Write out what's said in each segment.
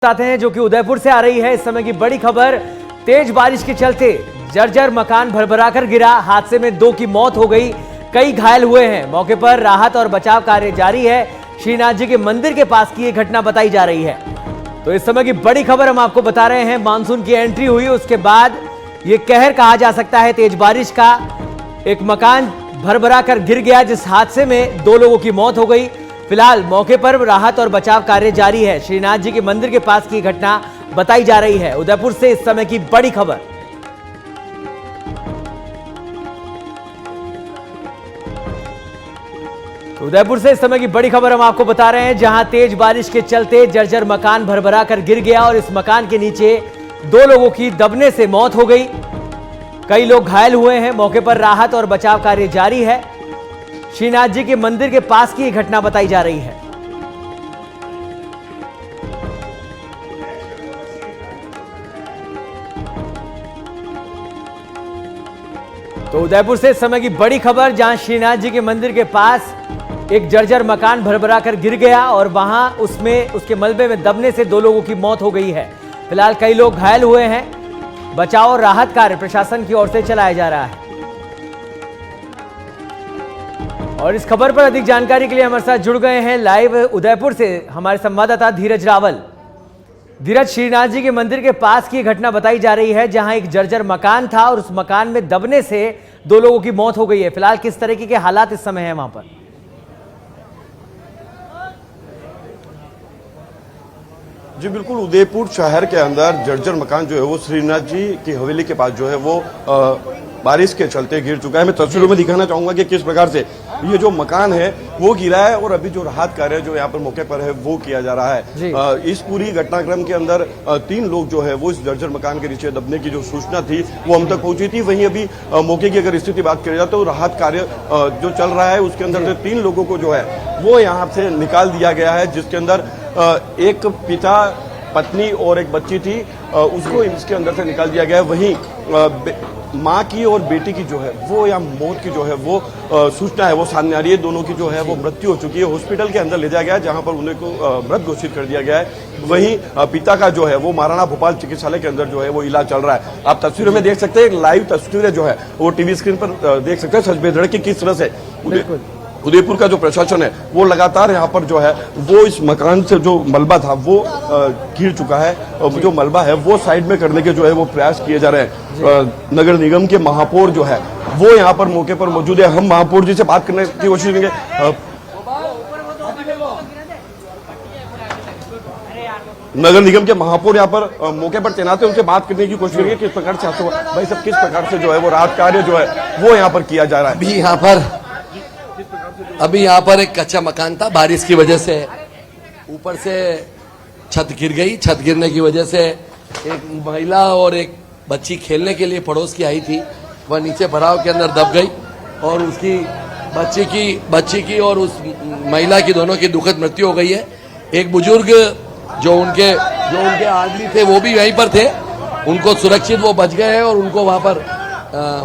बताते हैं जो कि उदयपुर से आ रही है। इस समय की बड़ी खबर, तेज बारिश के चलते जर्जर मकान भरभराकर गिरा। हादसे में 2 की मौत हो गई, कई घायल हुए हैं। मौके पर राहत और बचाव कार्य जारी है। श्रीनाथ जी के मंदिर के पास की यह घटना बताई जा रही है। तो इस समय की बड़ी खबर हम आपको बता रहे हैं। मानसून की एंट्री हुई, उसके बाद ये कहर कहा जा सकता है तेज बारिश का। एक मकान भरभराकर गिर गया, जिस हादसे में 2 लोगों की मौत हो गई। फिलहाल मौके पर राहत और बचाव कार्य जारी है। श्रीनाथ जी के मंदिर के पास की घटना बताई जा रही है। उदयपुर से इस समय की बड़ी खबर। तो उदयपुर से इस समय की बड़ी खबर हम आपको बता रहे हैं, जहां तेज बारिश के चलते जर्जर मकान भरभरा कर गिर गया और इस मकान के नीचे 2 लोगों की दबने से मौत हो गई। कई लोग घायल हुए हैं। मौके पर राहत और बचाव कार्य जारी है। श्रीनाथ जी के मंदिर के पास की घटना बताई जा रही है। तो उदयपुर से इस समय की बड़ी खबर, जहां श्रीनाथ जी के मंदिर के पास एक जर्जर मकान भरभराकर गिर गया और वहां उसके मलबे में दबने से 2 लोगों की मौत हो गई है। फिलहाल कई लोग घायल हुए हैं। बचाव और राहत कार्य प्रशासन की ओर से चलाया जा रहा है। और इस खबर पर अधिक जानकारी के लिए हमारे साथ जुड़ गए हैं लाइव उदयपुर से हमारे संवाददाता धीरज रावल। धीरज, श्रीनाथ जी के मंदिर के पास की घटना बताई जा रही है, जहां एक जर्जर मकान था और उस मकान में दबने से 2 लोगों की मौत हो गई है। फिलहाल किस तरीके के हालात इस समय हैं वहां पर? जी बिल्कुल, उदयपुर शहर के अंदर जर्जर मकान जो है वो श्रीनाथ जी की हवेली के पास जो है वो बारिश के चलते गिर चुका है। मैं तस्वीरों में दिखाना चाहूंगा कि किस प्रकार से ये जो मकान है वो गिरा है और अभी जो राहत कार्य जो यहाँ पर मौके पर है वो किया जा रहा है। इस पूरी घटनाक्रम के अंदर 3 लोग जो है वो इस जर्जर मकान के नीचे दबने की जो सूचना थी वो हम तक पहुंची थी। वहीं अभी मौके की अगर स्थिति बात करी जाए तो राहत कार्य जो चल रहा है उसके अंदर से 3 लोगों को जो है वो यहाँ से निकाल दिया गया है, जिसके अंदर एक पिता, पत्नी और एक बच्ची थी, उसको इसके अंदर से निकाल दिया गया है। वहीं माँ की और बेटी की जो है वो या मौत की जो है वो सूचना है वो सामने आ रही है। दोनों की जो है वो मृत्यु हो चुकी है। हॉस्पिटल के अंदर ले जाया गया है, जहां पर उन्हें को मृत घोषित कर दिया गया है। वहीं पिता का जो है वो महाराणा भोपाल चिकित्सालय के अंदर जो है वो इलाज चल रहा है। आप तस्वीरों में देख सकते हैं, लाइव तस्वीरें जो है वो टीवी स्क्रीन पर देख सकते हैं। सच बेधड़ की किस तरह से उदयपुर का जो प्रशासन है वो लगातार यहाँ पर जो है वो इस मकान से जो मलबा था वो गिर चुका है और जो मलबा है वो साइड में करने के जो है वो प्रयास किए जा रहे हैं। नगर निगम के महापौर जो है वो यहाँ पर मौके पर मौजूद है। हम महापौर जी से बात करने की कोशिश करेंगे। नगर निगम के महापौर यहाँ पर मौके पर तैनात है, उनसे बात करने की कोशिश करेंगे किस प्रकार से भाई सब किस प्रकार से जो है वो राहत कार्य जो है वो यहाँ पर किया जा रहा है। अभी यहाँ पर एक कच्चा मकान था, बारिश की वजह से ऊपर से छत गिर गई। छत गिरने की वजह से एक महिला और एक बच्ची खेलने के लिए पड़ोस की आई थी, वह नीचे भराव के अंदर दब गई और उसकी बच्ची की और उस महिला की दोनों की दुखद मृत्यु हो गई है। एक बुजुर्ग जो उनके आदमी थे वो भी वहीं पर थे, उनको सुरक्षित वो बच गए हैं और उनको वहां पर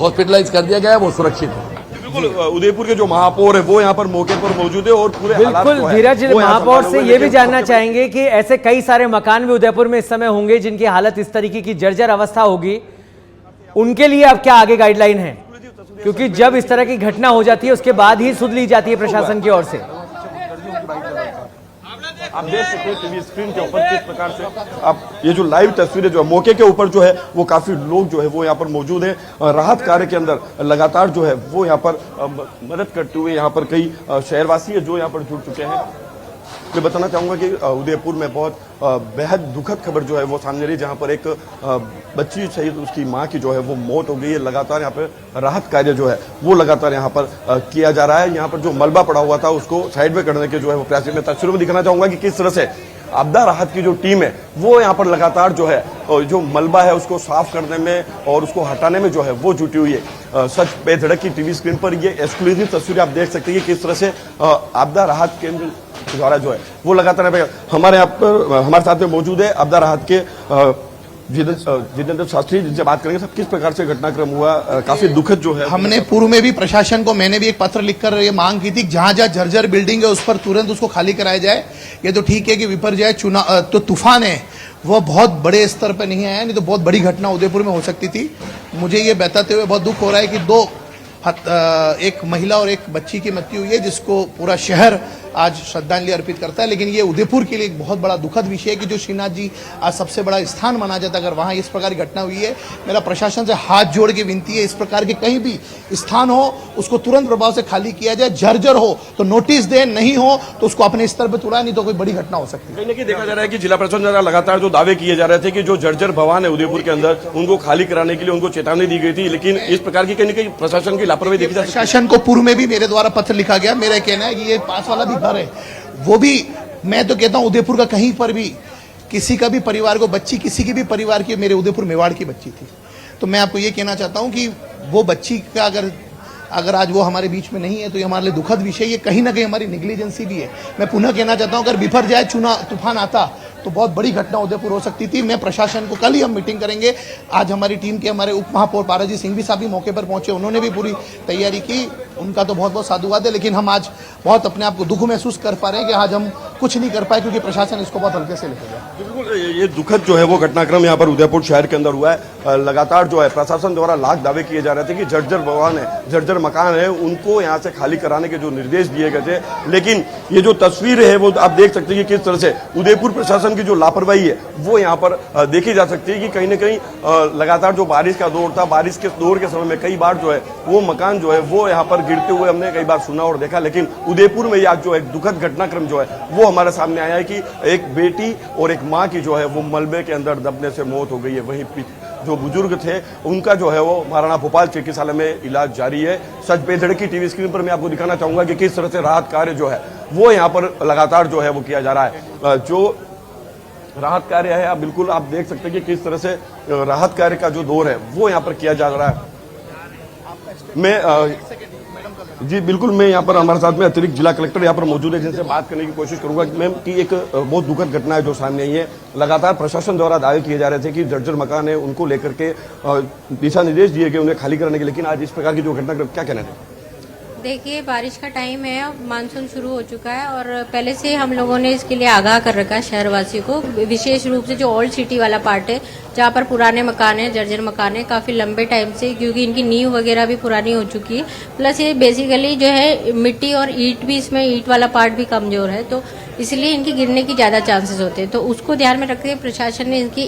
हॉस्पिटलाइज कर दिया गया है, वो सुरक्षित है। उदयपुर के जो महापौर है वो यहाँ पर मौके पर मौजूद है और पूरे बिल्कुल धीरज, महापौर से ये भी जानना चाहेंगे कि ऐसे कई सारे मकान भी उदयपुर में इस समय होंगे जिनकी हालत इस तरीके की जर्जर अवस्था होगी, उनके लिए अब क्या आगे गाइडलाइन है? क्योंकि जब इस तरह की घटना हो जाती है उसके बाद ही सुध ली जाती है प्रशासन की ओर से। आप देख सकते हैं टीवी स्क्रीन के ऊपर किस प्रकार से आप ये जो लाइव तस्वीरें जो है मौके के ऊपर जो है वो काफी लोग जो है वो यहाँ पर मौजूद हैं। राहत कार्य के अंदर लगातार जो है वो यहाँ पर मदद करते हुए यहाँ पर कई शहरवासी है जो यहाँ पर जुड़ चुके हैं। मैं बताना चाहूंगा कि उदयपुर में बहुत बेहद दुखद खबर जो है वो सामने रही, जहां पर एक बच्ची सहित उसकी मां की जो है वो मौत हो गई है। लगातार यहाँ पर राहत कार्य जो है वो लगातार यहाँ पर किया जा रहा है। यहाँ पर जो मलबा पड़ा हुआ था उसको साइड में करने के जो है वो प्रयास में तस्वीरों में दिखाना चाहूंगा कि किस तरह से आपदा राहत की जो टीम है वो यहाँ पर लगातार जो है जो मलबा है उसको साफ करने में और उसको हटाने में जो है वो जुटी हुई है। सच बेधड़क की टीवी स्क्रीन पर ये एक्सक्लूसिव तस्वीरें आप देख सकते हैं किस तरह से आपदा राहत केंद्र द्वारा जो है वो लगातार हमारे यहाँ पर हमारे साथ में मौजूद है आपदा राहत के जितेंद्र शास्त्री, जिनसे बात करेंगे सब किस प्रकार से घटनाक्रम हुआ। काफी दुखद जो है, हमने पूर्व में भी प्रशासन को मैंने भी एक पत्र लिखकर ये मांग की थी, जहां जहां जर्जर बिल्डिंग है उस पर तुरंत उसको खाली कराया जाए। ये तो ठीक है कि विपर्जय चुनाव तो तूफान है वह बहुत बड़े स्तर पर नहीं आया, नहीं तो बहुत बड़ी घटना उदयपुर में हो सकती थी। मुझे ये बताते हुए बहुत दुख हो रहा है कि एक महिला और एक बच्ची की मृत्यु हुई है, जिसको पूरा शहर आज श्रद्धांजलि अर्पित करता है। लेकिन ये उदयपुर के लिए एक बहुत बड़ा दुखद विषय है कि जो श्रीनाथ जी आज सबसे बड़ा स्थान माना जाता है, अगर वहां इस प्रकार की घटना हुई है, मेरा प्रशासन से हाथ जोड़ के विनती है, इस प्रकार के कहीं भी स्थान हो उसको तुरंत प्रभाव से खाली किया जाए। जर्जर हो तो नोटिस दे, नहीं हो तो उसको अपने स्तर पर तुड़ा, नहीं तो कोई बड़ी घटना हो सकती है। कहीं ना कहीं देखा जा रहा है कि जिला प्रशासन द्वारा लगातार जो दावे किए जा रहे थे कि जो जर्जर भवन है उदयपुर के अंदर, उनको खाली कराने के लिए उनको चेतावनी दी गई थी, लेकिन इस प्रकार की कहीं ना कहीं प्रशासन की लापरवाही देखी जा सकती है। प्रशासन को पूर्व में भी मेरे द्वारा पत्र लिखा गया। मेरा कहना है कि ये पास वाला भी घर है, वो भी, मैं तो कहता हूं उदयपुर का कहीं पर भी किसी का भी परिवार को बच्ची, किसी के भी परिवार की, मेरे उदयपुर मेवाड़ की बच्ची थी, तो मैं आपको ये कहना चाहता हूं कि वो बच्ची का अगर आज वो हमारे बीच में नहीं है तो ये हमारे लिए दुखद विषय, ये कहीं ना कहीं हमारी नेग्लिजेंसी भी है। मैं पुनः कहना चाहता हूं, अगर बिफर जाए तूफान आता तो बहुत बड़ी घटना उदयपुर हो सकती थी। मैं प्रशासन को, कल ही हम मीटिंग करेंगे, आज हमारी टीम के हमारे उप महापौर पाराजी सिंह भी साहब भी मौके पर पहुंचे, उन्होंने भी पूरी तैयारी की, उनका तो बहुत बहुत साधुवाद है। लेकिन हम आज बहुत अपने आप को दुख महसूस कर पा रहे हैं कि आज हम कुछ नहीं कर पाए क्योंकि प्रशासन इसको बहुत हल्के से लेके गया। बिल्कुल ये दुखद जो है वो घटनाक्रम यहाँ पर उदयपुर शहर के अंदर हुआ है। लगातार जो है प्रशासन द्वारा लाख दावे किए जा रहे थे कि जर्जर भवन है, जर्जर मकान है, उनको यहाँ से खाली कराने के जो निर्देश दिए गए थे, लेकिन ये जो तस्वीर है वो आप देख सकते हैं कि किस तरह से उदयपुर प्रशासन की जो लापरवाही है वो यहाँ पर देखी जा सकती है कि कहीं ना कहीं लगातार जो बारिश का दौर था, बारिश के दौर के समय में कई बार जो है वो मकान जो है वो यहाँ पर गिरते हुए हमने कई बार सुना और देखा, लेकिन उदयपुर में आज जो एक दुखद घटनाक्रम जो है वो हमारे सामने आया है कि एक बेटी और एक माँ की जो है वो मलबे के अंदर दबने से मौत हो गई है। वहीं जो बुजुर्ग थे उनका जो है वो महाराणा भोपाल चिकित्सालय में इलाज जारी है। सच बेधड़ की टीवी स्क्रीन पर मैं आपको दिखाना चाहूंगा कि किस तरह से राहत कार्य जो है वो यहाँ पर लगातार जो है वो किया जा रहा है। जो राहत कार्य है, बिल्कुल आप देख सकते हैं कि किस तरह से राहत कार्य का जो दौर है वो यहाँ पर किया जा रहा है। जी बिल्कुल, मैं यहाँ पर हमारे साथ में अतिरिक्त जिला कलेक्टर यहाँ पर मौजूद है, जिनसे बात करने की कोशिश करूंगा मैम कि एक बहुत दुखद घटना है जो सामने आई है। लगातार प्रशासन द्वारा दावे किए जा रहे थे कि जर्जर मकान है उनको लेकर के दिशा निर्देश दिए गए उन्हें खाली कराने के, लेकिन आज इस प्रकार की जो घटना, क्या कहना है? देखिए, बारिश का टाइम है, अब मानसून शुरू हो चुका है और पहले से हम लोगों ने इसके लिए आगाह कर रखा है शहरवासियों को, विशेष रूप से जो ओल्ड सिटी वाला पार्ट है जहाँ पर पुराने मकान हैं, जर्जर मकान है, काफ़ी लंबे टाइम से, क्योंकि इनकी नींव वगैरह भी पुरानी हो चुकी है, प्लस ये बेसिकली जो है मिट्टी और ईंट भी, इसमें ईंट वाला पार्ट भी कमजोर है, तो इसलिए इनकी गिरने की ज़्यादा चांसेस होते हैं। तो उसको ध्यान में रखते हुए प्रशासन ने इनकी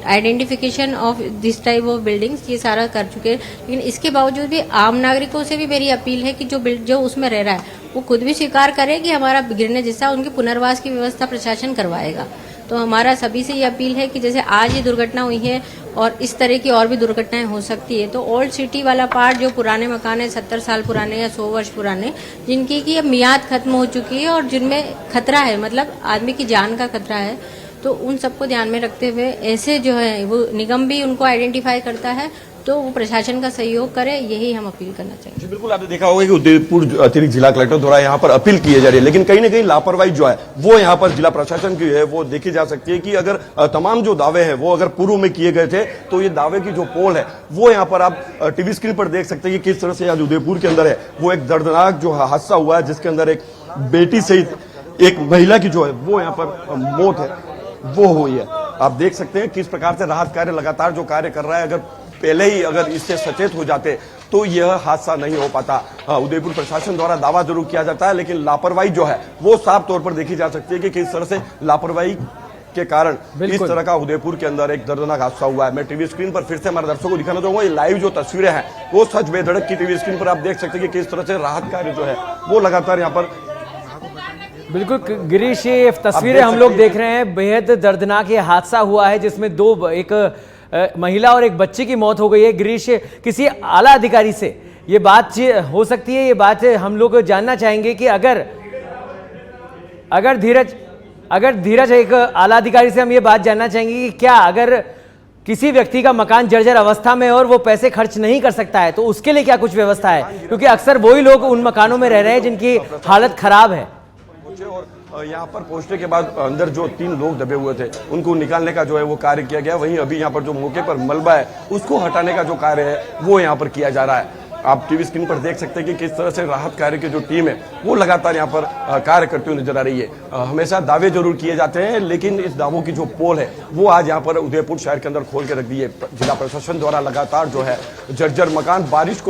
identification of this type of buildings ये सारा कर चुके हैं। लेकिन इसके बावजूद भी आम नागरिकों से भी मेरी अपील है कि जो उसमें रह रहा है वो खुद भी स्वीकार करे कि हमारा गिरने जैसा, उनके पुनर्वास की व्यवस्था प्रशासन करवाएगा। तो हमारा सभी से ये अपील है कि जैसे आज ये दुर्घटना हुई है और इस तरह की और भी दुर्घटनाएं हो सकती है, तो ओल्ड सिटी वाला पार्ट जो पुराने मकान है 70 साल पुराने या 100 वर्ष पुराने, जिनकी की अब मियाद खत्म हो चुकी है और जिनमें खतरा है, मतलब आदमी की जान का खतरा है, तो उन सबको ध्यान में रखते हुए ऐसे जो है वो निगम भी उनको आइडेंटिफाई करता है, तो वो प्रशासन का सहयोग करे, यही हम अपील करना चाहिए। जी बिल्कुल, आपने देखा होगा कि उदयपुर अतिरिक्त जिला कलेक्टर द्वारा यहाँ पर अपील की जा रही है, लेकिन कहीं ना कहीं लापरवाही जो है वो यहाँ पर जिला प्रशासन की है वो देखी जा सकती है कि अगर तमाम जो दावे हैं वो अगर पूर्व में किए गए थे तो ये दावे की जो पोल है वो यहाँ पर आप टीवी स्क्रीन पर देख सकते हैं कि किस तरह से आज उदयपुर के अंदर है वो एक दर्दनाक जो हादसा हुआ है, जिसके अंदर एक बेटी सहित एक महिला की जो है वो यहाँ पर मौत है वो हुई है। आप देख सकते हैं किस प्रकार से राहत कार्य लगातार जो कार्य कर रहा है, अगर पहले ही अगर इससे सचेत हो जाते तो यह हादसा नहीं हो पाता। उदयपुर प्रशासन द्वारा दावा जरूर किया जाता है, लेकिन लापरवाही जो है वो साफ तौर पर देखी जा सकती है कि किस तरह से लापरवाही के कारण इस तरह का उदयपुर के अंदर एक दर्दनाक हादसा हुआ है। मैं टीवी स्क्रीन पर फिर से हमारे दर्शकों को दिखाना चाहूंगा, ये लाइव जो तस्वीरें हैं वो सच बेधड़क की टीवी स्क्रीन पर आप देख सकते हैं कि किस तरह से राहत कार्य जो है वो लगातार यहाँ पर। बिल्कुल गिरीश, ये तस्वीरें हम लोग देख रहे हैं, बेहद दर्दनाक ये हादसा हुआ है जिसमें एक महिला और एक बच्ची की मौत हो गई है। गिरीश, किसी आला अधिकारी से ये बात हो सकती है, ये बात हम लोग जानना चाहेंगे कि अगर धीरज एक आला अधिकारी से हम ये बात जानना चाहेंगे कि क्या अगर किसी व्यक्ति का मकान जर्जर अवस्था में और वो पैसे खर्च नहीं कर सकता है तो उसके लिए क्या कुछ व्यवस्था है, क्योंकि अक्सर वही लोग उन मकानों में रह रहे हैं जिनकी हालत खराब है। और यहाँ पर पहुंचने के बाद अंदर जो 3 लोग दबे हुए थे उनको निकालने का जो है वो कार्य किया गया। वहीं अभी यहाँ पर जो मौके पर मलबा है उसको हटाने का जो कार्य है वो यहाँ पर किया जा रहा है। आप टीवी स्क्रीन पर देख सकते हैं कि किस तरह से राहत कार्य की जो टीम है वो लगातार यहाँ पर कार्य करती हुई नजर आ रही है। हमेशा दावे जरूर किए जाते हैं, लेकिन इस दावों की जो पोल है वो आज यहाँ पर उदयपुर शहर के अंदर खोल के रख दी है। जिला प्रशासन द्वारा लगातार जो है जर्जर मकान, बारिश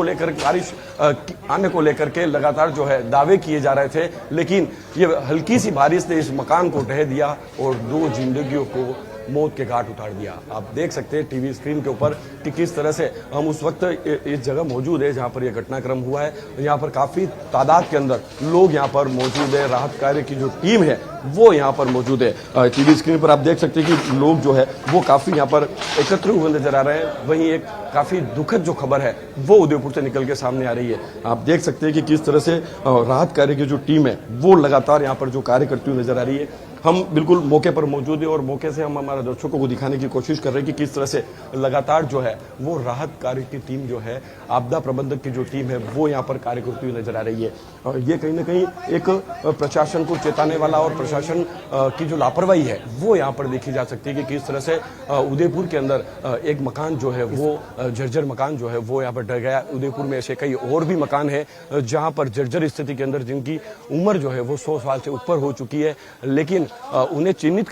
आने को लेकर के लगातार जो है दावे किए जा रहे थे, लेकिन ये हल्की सी बारिश ने इस मकान को ढह दिया और 2 जिंदगियों को मौत के घाट उतार दिया। आप देख सकते हैं टीवी स्क्रीन के ऊपर कि किस तरह से हम उस वक्त इस जगह मौजूद है जहां पर यह घटनाक्रम हुआ है। यहाँ पर काफी तादाद के अंदर लोग यहाँ पर मौजूद है, राहत कार्य की जो टीम है वो यहाँ पर मौजूद है। टीवी स्क्रीन पर आप देख सकते हैं कि लोग जो है वो काफी यहाँ पर एकत्र हुए नजर आ रहे हैं। वहीं एक काफी दुखद जो खबर है वो उदयपुर से निकल के सामने आ रही है। आप देख सकते हैं कि किस तरह से राहत कार्य की जो टीम है वो लगातार यहाँ पर जो कार्य करती हुई नजर आ रही है। हम बिल्कुल मौके पर मौजूद है और मौके से हम हमारे दर्शकों को दिखाने की कोशिश कर रहे हैं कि किस तरह से लगातार जो है वो राहत कार्य की टीम जो है, आपदा प्रबंधक की जो टीम है वो यहाँ पर कार्य करती हुई नजर आ रही है। और ये कहीं ना कहीं एक प्रशासन को चेताने वाला और प्रशासन की जो लापरवाही है वो यहाँ पर देखी जा सकती है कि किस तरह से उदयपुर के अंदर एक मकान जो है वो जर्जर मकान जो है वो यहाँ पर ढह गया। उदयपुर में ऐसे कई और भी मकान है जहाँ पर जर्जर स्थिति के अंदर जिनकी उम्र जो है वो 100 साल से ऊपर हो चुकी है, लेकिन उन्हें चिन्हित